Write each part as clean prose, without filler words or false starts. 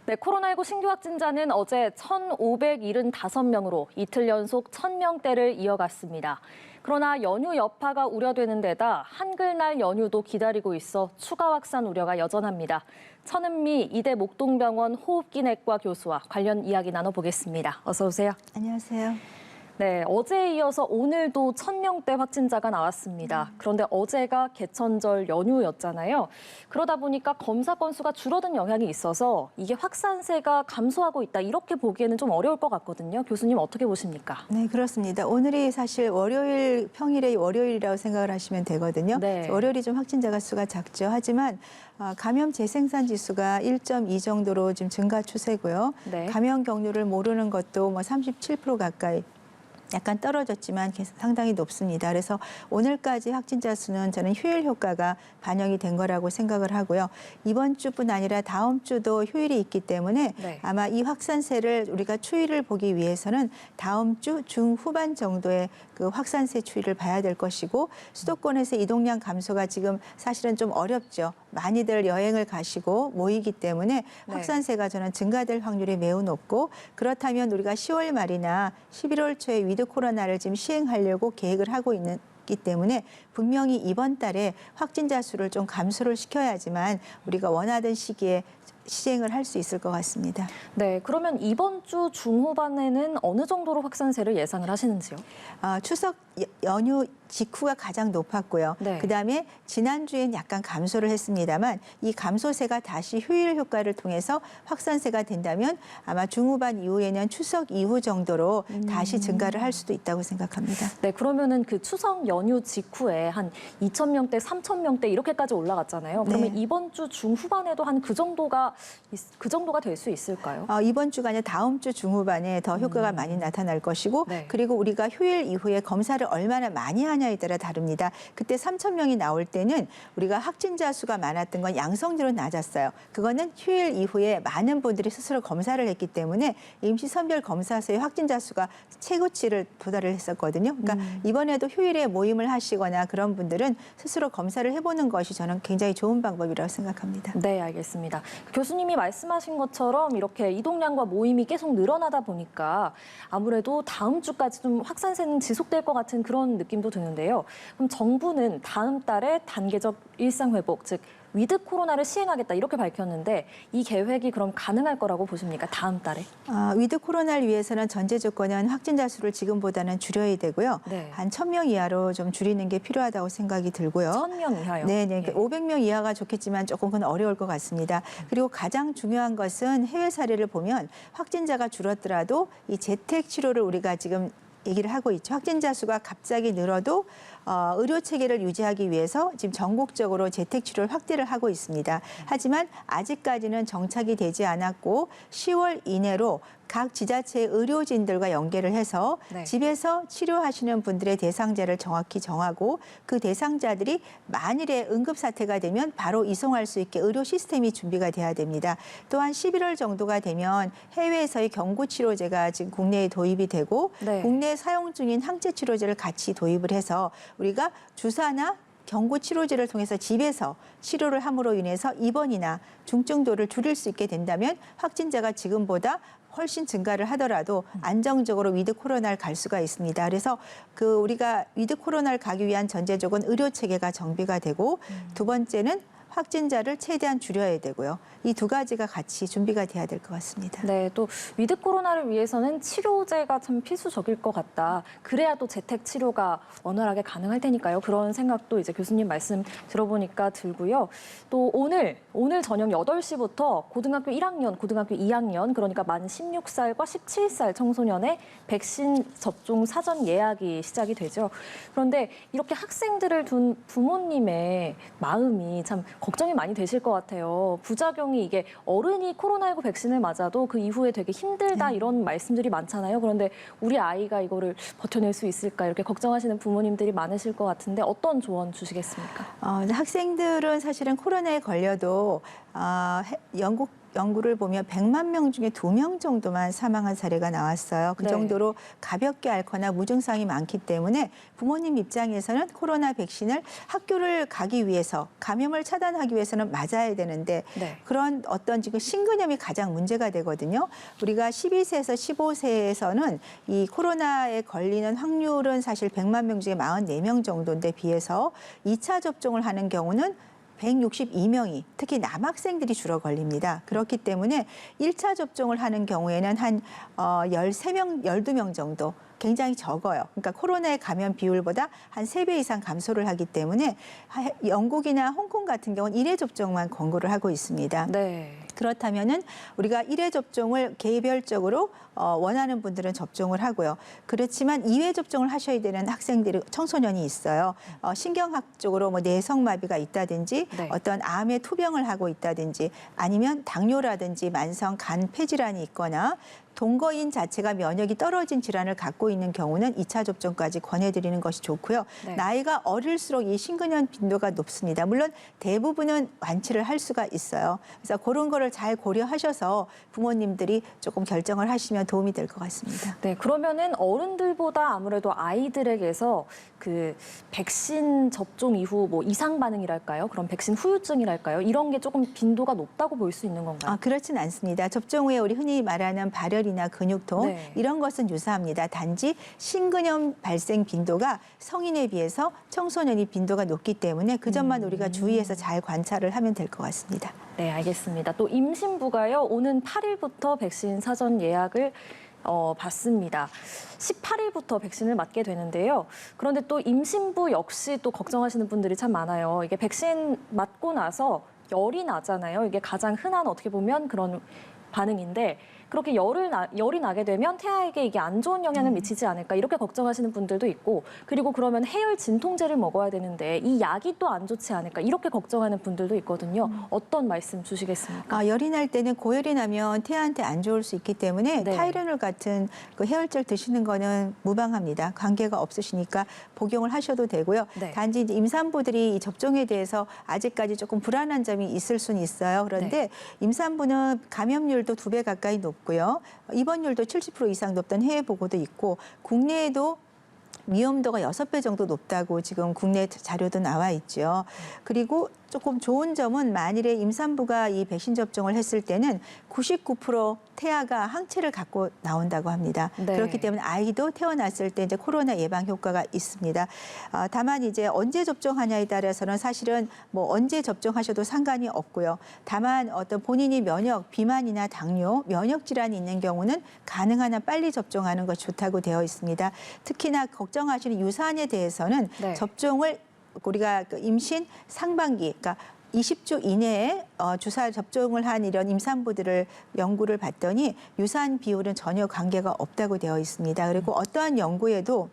네, 코로나19 신규 확진자는 어제 1,575명으로 이틀 연속 1,000명대를 이어갔습니다. 그러나 연휴 여파가 우려되는 데다 한글날 연휴도 기다리고 있어 추가 확산 우려가 여전합니다. 천은미 이대 목동병원 호흡기내과 교수와 관련 이야기 나눠보겠습니다. 어서 오세요. 안녕하세요. 네, 어제에 이어서 오늘도 1,000명대 확진자가 나왔습니다. 그런데 어제가 개천절 연휴였잖아요. 그러다 보니까 검사 건수가 줄어든 영향이 있어서 이게 확산세가 감소하고 있다, 이렇게 보기에는 좀 어려울 것 같거든요. 교수님 어떻게 보십니까? 네, 그렇습니다. 오늘이 사실 월요일, 평일의 월요일이라고 생각을 하시면 되거든요. 네. 월요일이 좀 확진자가 수가 작죠. 하지만 감염 재생산 지수가 1.2 정도로 지금 증가 추세고요. 네. 감염 경로를 모르는 것도 37% 가까이 약간 떨어졌지만 상당히 높습니다. 그래서 오늘까지 확진자 수는 저는 휴일 효과가 반영이 된 거라고 생각을 하고요. 이번 주뿐 아니라 다음 주도 휴일이 있기 때문에 네. 아마 이 확산세를 우리가 추이를 보기 위해서는 다음 주 중후반 정도의 그 확산세 추이를 봐야 될 것이고, 수도권에서 이동량 감소가 지금 사실은 좀 어렵죠. 많이들 여행을 가시고 모이기 때문에 확산세가 저는 증가될 확률이 매우 높고, 그렇다면 우리가 10월 말이나 11월 초에 위드 코로나를 지금 시행하려고 계획을 하고 있기 때문에 분명히 이번 달에 확진자 수를 좀 감소를 시켜야지만 우리가 원하던 시기에 시행을 할 수 있을 것 같습니다. 네, 그러면 이번 주 중후반에는 어느 정도로 확산세를 예상을 하시는지요? 추석 연휴 직후가 가장 높았고요. 네. 그다음에 지난주엔 약간 감소를 했습니다만, 이 감소세가 다시 휴일 효과를 통해서 확산세가 된다면 아마 중후반 이후에는 추석 이후 정도로 다시 증가를 할 수도 있다고 생각합니다. 네, 그러면은 그 추석 연휴 직후에 한 2,000명대, 3,000명대 이렇게까지 올라갔잖아요. 그러면 네. 이번 주 중후반에도 한 그 정도가 될 수 있을까요? 이번 주가 아니라 다음 주 중후반에 더 효과가 많이 나타날 것이고, 네. 그리고 우리가 휴일 이후에 검사를 얼마나 많이 하냐에 따라 다릅니다. 그때 3,000명이 나올 때는 우리가 확진자 수가 많았던 건 양성률은 낮았어요. 그거는 휴일 이후에 많은 분들이 스스로 검사를 했기 때문에 임시선별 검사소의 확진자 수가 최고치를 도달을 했었거든요. 그러니까 이번에도 휴일에 모임을 하시거나 그런 분들은 스스로 검사를 해보는 것이 저는 굉장히 좋은 방법이라고 생각합니다. 네, 알겠습니다. 교수님이 말씀하신 것처럼 이렇게 이동량과 모임이 계속 늘어나다 보니까 아무래도 다음 주까지 좀 확산세는 지속될 것 같은 그런 느낌도 드는데요. 그럼 정부는 다음 달에 단계적 일상 회복, 즉 위드 코로나를 시행하겠다, 이렇게 밝혔는데 이 계획이 그럼 가능할 거라고 보십니까? 다음 달에? 위드 코로나를 위해서는 전제 조건은 확진자 수를 지금보다는 줄여야 되고요. 네. 한 1,000명 이하로 좀 줄이는 게 필요하다고 생각이 들고요. 1,000명 이하요? 네, 예. 500명 이하가 좋겠지만 조금 그건 어려울 것 같습니다. 그리고 가장 중요한 것은 해외 사례를 보면 확진자가 줄었더라도 이 재택 치료를 우리가 지금 얘기를 하고 있죠. 확진자 수가 갑자기 늘어도 의료 체계를 유지하기 위해서 지금 전국적으로 재택 치료를 확대를 하고 있습니다. 하지만 아직까지는 정착이 되지 않았고 10월 이내로 각 지자체의 의료진들과 연계를 해서 네. 집에서 치료하시는 분들의 대상자를 정확히 정하고, 그 대상자들이 만일에 응급 사태가 되면 바로 이송할 수 있게 의료 시스템이 준비가 돼야 됩니다. 또한 11월 정도가 되면 해외에서의 경구 치료제가 지금 국내에 도입이 되고, 네. 국내에 사용 중인 항체 치료제를 같이 도입을 해서 우리가 주사나 경구 치료제를 통해서 집에서 치료를 함으로 인해서 입원이나 중증도를 줄일 수 있게 된다면 확진자가 지금보다 훨씬 증가를 하더라도 안정적으로 위드 코로나를 갈 수가 있습니다. 그래서 우리가 위드 코로나를 가기 위한 전제조건 의료 체계가 정비가 되고, 두 번째는 확진자를 최대한 줄여야 되고요. 이 두 가지가 같이 준비가 돼야 될 것 같습니다. 네, 또 위드 코로나를 위해서는 치료제가 참 필수적일 것 같다. 그래야 또 재택 치료가 원활하게 가능할 테니까요. 그런 생각도 이제 교수님 말씀 들어보니까 들고요. 또 오늘 저녁 8시부터 고등학교 1학년, 고등학교 2학년, 그러니까 만 16살과 17살 청소년의 백신 접종 사전 예약이 시작이 되죠. 그런데 이렇게 학생들을 둔 부모님의 마음이 참 걱정이 많이 되실 것 같아요. 부작용이 이게 어른이 코로나19 백신을 맞아도 그 이후에 되게 힘들다, 이런 말씀들이 많잖아요. 그런데 우리 아이가 이거를 버텨낼 수 있을까, 이렇게 걱정하시는 부모님들이 많으실 것 같은데 어떤 조언 주시겠습니까? 학생들은 사실은 코로나에 걸려도 영국 연구를 보면 100만 명 중에 2명 정도만 사망한 사례가 나왔어요. 그 네. 정도로 가볍게 앓거나 무증상이 많기 때문에 부모님 입장에서는 코로나 백신을 학교를 가기 위해서 감염을 차단하기 위해서는 맞아야 되는데 네. 그런 어떤 지금 신근염이 가장 문제가 되거든요. 우리가 12세에서 15세에서는 이 코로나에 걸리는 확률은 사실 100만 명 중에 44명 정도인데 비해서 2차 접종을 하는 경우는 162명이 특히 남학생들이 주로 걸립니다. 그렇기 때문에 1차 접종을 하는 경우에는 한 13명, 12명 정도 굉장히 적어요. 그러니까 코로나의 감염 비율보다 한 3배 이상 감소를 하기 때문에 영국이나 홍콩 같은 경우는 1회 접종만 권고를 하고 있습니다. 네. 그렇다면은 우리가 1회 접종을 개별적으로 원하는 분들은 접종을 하고요. 그렇지만 2회 접종을 하셔야 되는 학생들이 청소년이 있어요. 신경학 쪽으로 뭐 내성마비가 있다든지 네. 어떤 암의 투병을 하고 있다든지 아니면 당뇨라든지 만성 간 폐질환이 있거나 동거인 자체가 면역이 떨어진 질환을 갖고 있는 경우는 2차 접종까지 권해드리는 것이 좋고요. 네. 나이가 어릴수록 이 신근염 빈도가 높습니다. 물론 대부분은 완치를 할 수가 있어요. 그래서 그런 거를 잘 고려하셔서 부모님들이 조금 결정을 하시면 도움이 될 것 같습니다. 네, 그러면은 어른들보다 아무래도 아이들에게서 그 백신 접종 이후 뭐 이상 반응이랄까요? 그런 백신 후유증이랄까요? 이런 게 조금 빈도가 높다고 볼 수 있는 건가요? 그렇진 않습니다. 접종 후에 우리 흔히 말하는 발열이나 근육통 네. 이런 것은 유사합니다. 단지 신근염 발생 빈도가 성인에 비해서 청소년이 빈도가 높기 때문에 그 점만 우리가 주의해서 잘 관찰을 하면 될 것 같습니다. 네, 알겠습니다. 또 임신부가요, 오는 8일부터 백신 사전 예약을 받습니다. 18일부터 백신을 맞게 되는데요. 그런데 또 임신부 역시 또 걱정하시는 분들이 참 많아요. 이게 백신 맞고 나서 열이 나잖아요. 이게 가장 흔한 어떻게 보면 그런 반응인데 그렇게 열이 나게 되면 태아에게 이게 안 좋은 영향을 미치지 않을까 이렇게 걱정하시는 분들도 있고 그리고 그러면 해열 진통제를 먹어야 되는데 이 약이 또 안 좋지 않을까 이렇게 걱정하는 분들도 있거든요. 어떤 말씀 주시겠습니까? 열이 날 때는 고열이 나면 태아한테 안 좋을 수 있기 때문에 네. 타이레놀 같은 그 해열제를 드시는 거는 무방합니다. 관계가 없으시니까 복용을 하셔도 되고요. 네. 단지 이제 임산부들이 이 접종에 대해서 아직까지 조금 불안한 점이 있을 수는 있어요. 그런데 네. 임산부는 감염률도 2배 가까이 높고요. 입원율도 70% 이상 높다는 해외 보고도 있고 국내에도 위험도가 6배 정도 높다고 지금 국내 자료도 나와 있죠. 그리고 조금 좋은 점은 만일에 임산부가 이 백신 접종을 했을 때는 99% 태아가 항체를 갖고 나온다고 합니다. 네. 그렇기 때문에 아이도 태어났을 때 이제 코로나 예방 효과가 있습니다. 다만 이제 언제 접종하냐에 따라서는 사실은 뭐 언제 접종하셔도 상관이 없고요. 다만 어떤 본인이 비만이나 당뇨, 면역 질환이 있는 경우는 가능한 한 빨리 접종하는 것이 좋다고 되어 있습니다. 특히나 걱정하시는 유산에 대해서는 네. 접종을 우리가 그 임신 상반기, 그러니까 20주 이내에 주사 접종을 한 이런 임산부들을 연구를 봤더니 유산 비율은 전혀 관계가 없다고 되어 있습니다. 그리고 어떠한 연구에도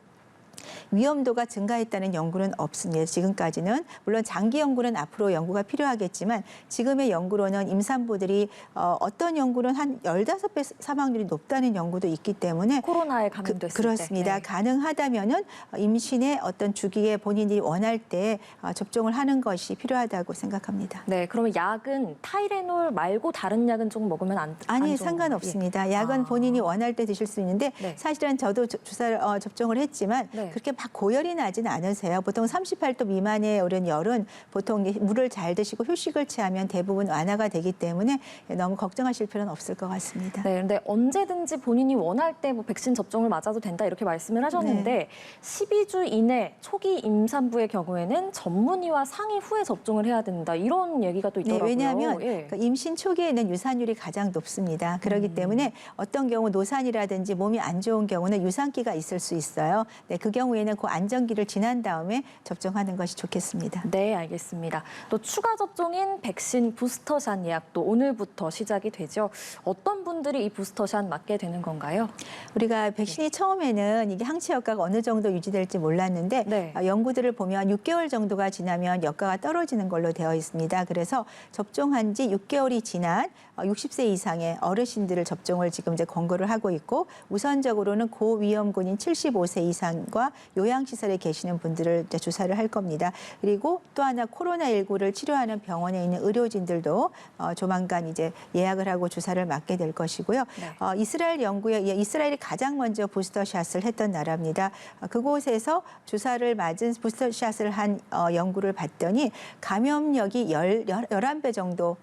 위험도가 증가했다는 연구는 없습니다. 지금까지는. 물론 장기 연구는 앞으로 연구가 필요하겠지만 지금의 연구로는 임산부들이 어떤 연구는 한 15배 사망률이 높다는 연구도 있기 때문에 코로나에 감염됐을 때. 그렇습니다. 네. 가능하다면은 임신의 어떤 주기에 본인이 원할 때 접종을 하는 것이 필요하다고 생각합니다. 네, 그러면 약은 타이레놀 말고 다른 약은 조금 먹으면 안 아니, 좋은 상관없습니다. 약은 본인이 원할 때 드실 수 있는데 네. 사실은 저도 주사를 접종을 했지만 네. 그렇게 막 고열이 나지는 않으세요. 보통 38도 미만의 오른 열은 보통 물을 잘 드시고 휴식을 취하면 대부분 완화가 되기 때문에 너무 걱정하실 필요는 없을 것 같습니다. 네, 근데 언제든지 본인이 원할 때 뭐 백신 접종을 맞아도 된다 이렇게 말씀을 하셨는데 네. 12주 이내 초기 임산부의 경우에는 전문의와 상의 후에 접종을 해야 된다 이런 얘기가 또 네, 있더라고요. 왜냐하면 예. 그 임신 초기에는 유산율이 가장 높습니다. 그렇기 때문에 어떤 경우 노산이라든지 몸이 안 좋은 경우는 유산기가 있을 수 있어요. 네, 그 경우에는 그 안정기를 지난 다음에 접종하는 것이 좋겠습니다. 네, 알겠습니다. 또 추가 접종인 백신 부스터샷 예약도 오늘부터 시작이 되죠. 어떤 분들이 이 부스터샷 맞게 되는 건가요? 우리가 백신이 처음에는 이게 항체 효과가 어느 정도 유지될지 몰랐는데 네. 연구들을 보면 6개월 정도가 지나면 효과가 떨어지는 걸로 되어 있습니다. 그래서 접종한 지 6개월이 지난 60세 이상의 어르신들을 접종을 지금 이제 권고를 하고 있고 우선적으로는 고위험군인 75세 이상과 요양시설에 계시는 분들을 이제 주사를 할 겁니다. 그리고 또 하나 코로나19를 치료하는 병원에 있는 의료진들도 조만간 이제 예약을 하고 주사를 맞게 될 것이고요. 네. 이스라엘 연구에 이스라엘이 가장 먼저 부스터샷을 했던 나라입니다. 그곳에서 주사를 맞은 부스터샷을 한 연구를 봤더니 감염력이 11배 정도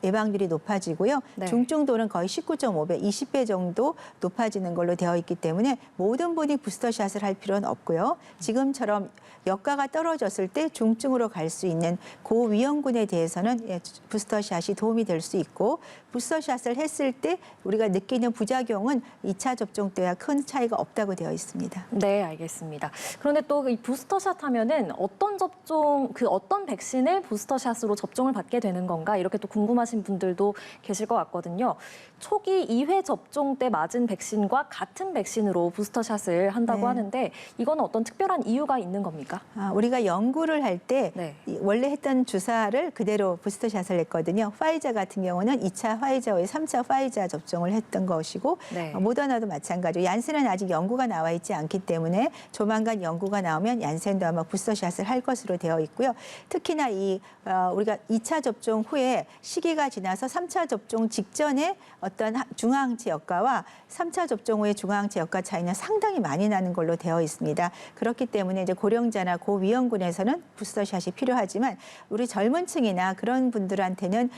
예방률이 높아지고요. 네. 중증도는 거의 19.5배, 20배 정도 높아지는 걸로 되어 있기 때문에 모든 분이 부스터샷을 할 필요는 없고요. 지금처럼 역가가 떨어졌을 때 중증으로 갈 수 있는 고위험군에 대해서는 부스터샷이 도움이 될 수 있고 부스터샷을 했을 때 우리가 느끼는 부작용은 2차 접종 때와 큰 차이가 없다고 되어 있습니다. 네, 알겠습니다. 그런데 또 이 부스터샷 하면은 어떤 백신을 부스터샷으로 접종을 받게 되는 건가 이렇게 또 궁금하신 분들도 계실 것 같거든요. 초기 2회 접종 때 맞은 백신과 같은 백신으로 부스터샷을 한다고 네. 하는데 이거는 어떤 특별한 이유가 있는 겁니까? 우리가 연구를 할 때 네. 원래 했던 주사를 그대로 부스터샷을 했거든요. 파이자 같은 경우는 2차 화이자 후에 3차 화이자 접종을 했던 것이고 네. 모더나도 마찬가지로 얀센은 아직 연구가 나와 있지 않기 때문에 조만간 연구가 나오면 얀센도 아마 부스터샷을 할 것으로 되어 있고요. 특히나 우리가 2차 접종 후에 시기가 지나서 3차 접종 직전에 어떤 중화항체 역가와 3차 접종 후의 중화항체 역가 차이는 상당히 많이 나는 걸로 되어 있습니다. 그렇기 때문에 이제 고령자나 고위험군에서는 부스터샷이 필요하지만 우리 젊은 층이나 그런 분들한테는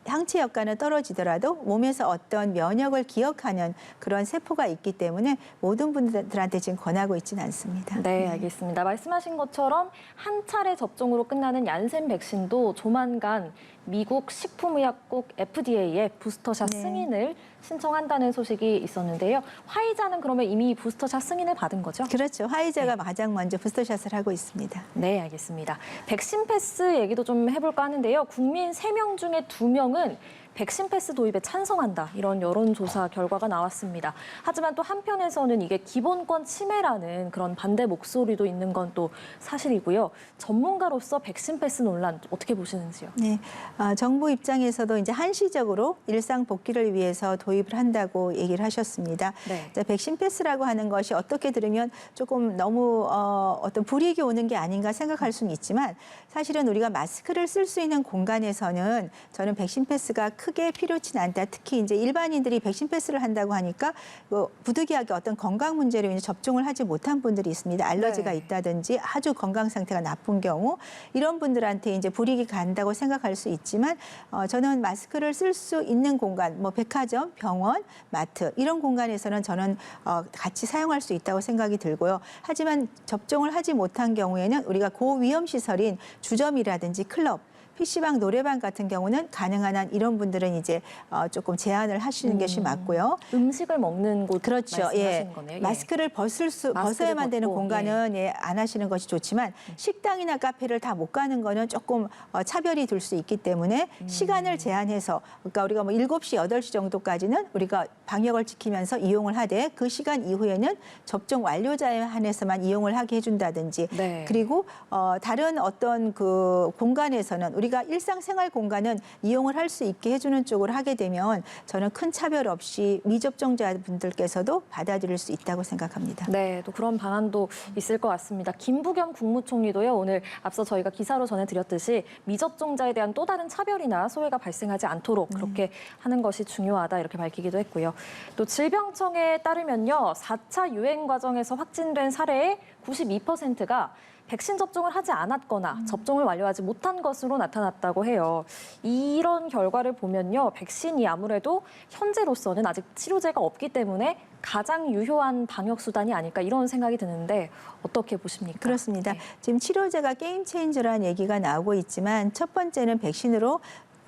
항체 역가는 떨어지더라도 몸에서 어떤 면역을 기억하는 그런 세포가 있기 때문에 모든 분들한테 지금 권하고 있지는 않습니다. 네, 알겠습니다. 말씀하신 것처럼 한 차례 접종으로 끝나는 얀센 백신도 조만간 미국 식품의약국 FDA에 부스터샷 네. 승인을 신청한다는 소식이 있었는데요. 화이자는 그러면 이미 부스터샷 승인을 받은 거죠? 그렇죠. 화이자가 가장 먼저 부스터샷을 하고 있습니다. 네, 알겠습니다. 백신 패스 얘기도 좀 해볼까 하는데요. 국민 3명 중에 2명은 백신 패스 도입에 찬성한다. 이런 여론조사 결과가 나왔습니다. 하지만 또 한편에서는 이게 기본권 침해라는 그런 반대 목소리도 있는 건 또 사실이고요. 전문가로서 백신 패스 논란 어떻게 보시는지요? 네, 정부 입장에서도 이제 한시적으로 일상 복귀를 위해서 도입을 한다고 얘기를 하셨습니다. 네. 백신 패스라고 하는 것이 어떻게 들으면 조금 너무 어떤 불이익이 오는 게 아닌가 생각할 수는 있지만 사실은 우리가 마스크를 쓸 수 있는 공간에서는 저는 백신 패스가 크게 필요치는 않다. 특히 이제 일반인들이 백신 패스를 한다고 하니까 부득이하게 어떤 건강 문제로 인해 접종을 하지 못한 분들이 있습니다. 알러지가 네. 있다든지 아주 건강 상태가 나쁜 경우 이런 분들한테 이제 불이익이 간다고 생각할 수 있지만 저는 마스크를 쓸 수 있는 공간, 뭐 백화점, 병원, 마트 이런 공간에서는 저는 같이 사용할 수 있다고 생각이 들고요. 하지만 접종을 하지 못한 경우에는 우리가 고위험 시설인 주점이라든지 클럽, PC방, 노래방 같은 경우는 가능한 한 이런 분들은 이제 조금 제한을 하시는 것이 맞고요. 음식을 먹는 곳 그렇죠. 말씀하시는 거네요. 예. 마스크를 벗어야만 되는 벗고, 공간은 안 하시는 것이 좋지만 식당이나 카페를 다 못 가는 거는 조금 차별이 될 수 있기 때문에 시간을 제한해서 그러니까 우리가 뭐 7시, 8시 정도까지는 우리가 방역을 지키면서 이용을 하되 그 시간 이후에는 접종 완료자에 한해서만 이용을 하게 해준다든지 네. 그리고 다른 어떤 그 공간에서는 우리가 일상생활 공간은 이용을 할 수 있게 해주는 쪽으로 하게 되면 저는 큰 차별 없이 미접종자분들께서도 받아들일 수 있다고 생각합니다. 네, 또 그런 방안도 있을 것 같습니다. 김부겸 국무총리도요, 오늘 앞서 저희가 기사로 전해드렸듯이 미접종자에 대한 또 다른 차별이나 소외가 발생하지 않도록 그렇게 하는 것이 중요하다 이렇게 밝히기도 했고요. 또 질병청에 따르면요, 4차 유행 과정에서 확진된 사례의 92%가 백신 접종을 하지 않았거나 접종을 완료하지 못한 것으로 나타났다고 해요. 이런 결과를 보면요, 백신이 아무래도 현재로서는 아직 치료제가 없기 때문에 가장 유효한 방역 수단이 아닐까 이런 생각이 드는데 어떻게 보십니까? 그렇습니다. 네. 지금 치료제가 게임 체인저라는 얘기가 나오고 있지만 첫 번째는 백신으로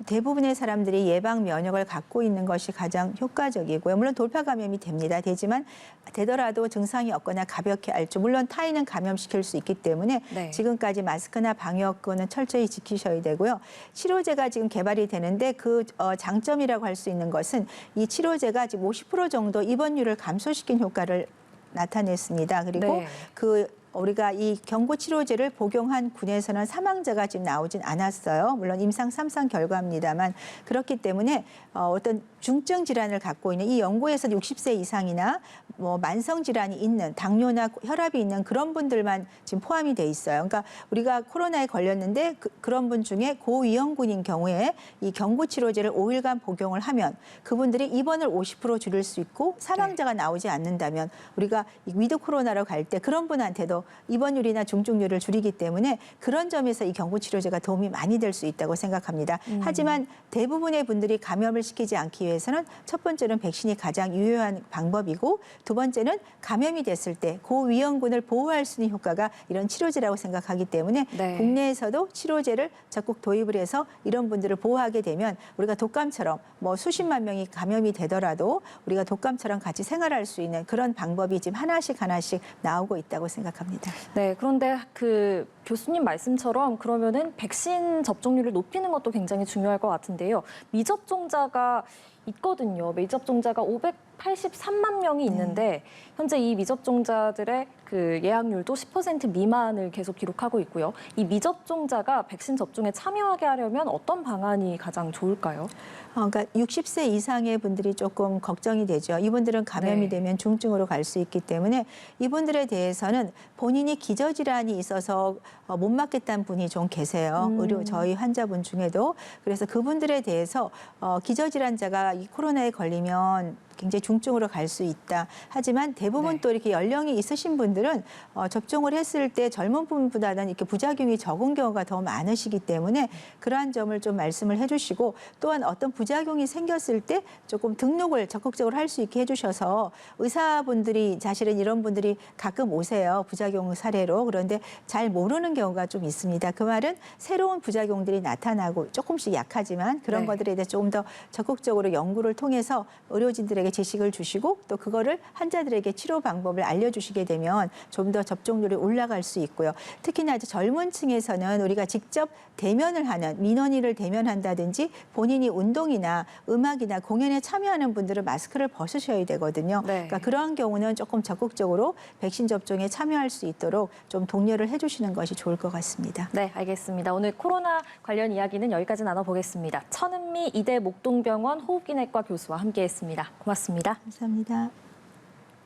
대부분의 사람들이 예방 면역을 갖고 있는 것이 가장 효과적이고요. 물론 돌파 감염이 되지만 되더라도 증상이 없거나 가볍게 앓죠. 물론 타인은 감염시킬 수 있기 때문에 네. 지금까지 마스크나 방역은 철저히 지키셔야 되고요. 치료제가 지금 개발이 되는데 그 장점이라고 할 수 있는 것은 이 치료제가 지금 50% 정도 입원율을 감소시킨 효과를 나타냈습니다. 그리고 네. 그 우리가 이 경구 치료제를 복용한 군에서는 사망자가 지금 나오진 않았어요. 물론 임상 3상 결과입니다만 그렇기 때문에 어떤 중증 질환을 갖고 있는 이 연구에서 60세 이상이나 뭐 만성 질환이 있는 당뇨나 혈압이 있는 그런 분들만 지금 포함이 돼 있어요. 그러니까 우리가 코로나에 걸렸는데 그런 분 중에 고위험군인 경우에 이 경구 치료제를 5일간 복용을 하면 그분들이 입원을 50% 줄일 수 있고 사망자가 나오지 않는다면 우리가 위드 코로나로 갈 때 그런 분한테도 입원율이나 중증률을 줄이기 때문에 그런 점에서 이 경구 치료제가 도움이 많이 될 수 있다고 생각합니다. 하지만 대부분의 분들이 감염을 시키지 않기 위해서는 첫 번째는 백신이 가장 유효한 방법이고 두 번째는 감염이 됐을 때 고위험군을 보호할 수 있는 효과가 이런 치료제라고 생각하기 때문에 네. 국내에서도 치료제를 적극 도입을 해서 이런 분들을 보호하게 되면 우리가 독감처럼 뭐 수십만 명이 감염이 되더라도 우리가 독감처럼 같이 생활할 수 있는 그런 방법이 지금 하나씩 나오고 있다고 생각합니다. 네, 그런데 그 교수님 말씀처럼 그러면은 백신 접종률을 높이는 것도 굉장히 중요할 것 같은데요. 미접종자가 있거든요. 미접종자가 583만 명이 있는데 현재 이 미접종자들의 그 예약률도 10% 미만을 계속 기록하고 있고요. 이 미접종자가 백신 접종에 참여하게 하려면 어떤 방안이 가장 좋을까요? 그러니까 60세 이상의 분들이 조금 걱정이 되죠. 이분들은 감염이 네. 되면 중증으로 갈 수 있기 때문에 이분들에 대해서는 본인이 기저질환이 있어서 못 맞겠다는 분이 좀 계세요. 저희 환자분 중에도. 그래서 그분들에 대해서 기저질환자가 이 코로나에 걸리면 굉장히 중증으로 갈 수 있다. 하지만 대부분 네. 또 이렇게 연령이 있으신 분들은 접종을 했을 때 젊은 분보다는 이렇게 부작용이 적은 경우가 더 많으시기 때문에 그러한 점을 좀 말씀을 해주시고 또한 어떤 부작용이 생겼을 때 조금 등록을 적극적으로 할 수 있게 해주셔서 의사분들이 사실은 이런 분들이 가끔 오세요. 부작용 사례로. 그런데 잘 모르는 경우가 좀 있습니다. 그 말은 새로운 부작용들이 나타나고 조금씩 약하지만 그런 네. 것들에 대해 조금 더 적극적으로 연구를 통해서 의료진들에게 지식을 주시고 또 그거를 환자들에게 치료 방법을 알려주시게 되면 좀 더 접종률이 올라갈 수 있고요. 특히나 이제 젊은 층에서는 우리가 직접 대면을 하는 민원인을 대면한다든지 본인이 운동이나 음악이나 공연에 참여하는 분들은 마스크를 벗으셔야 되거든요. 네. 그러니까 그러한 경우는 조금 적극적으로 백신 접종에 참여할 수 있도록 좀 독려를 해주시는 것이 좋을 것 같습니다. 네, 알겠습니다. 오늘 코로나 관련 이야기는 여기까지 나눠보겠습니다. 천은미 이대 목동병원 호흡기내과 교수와 함께했습니다. 고맙습니다. 감사합니다.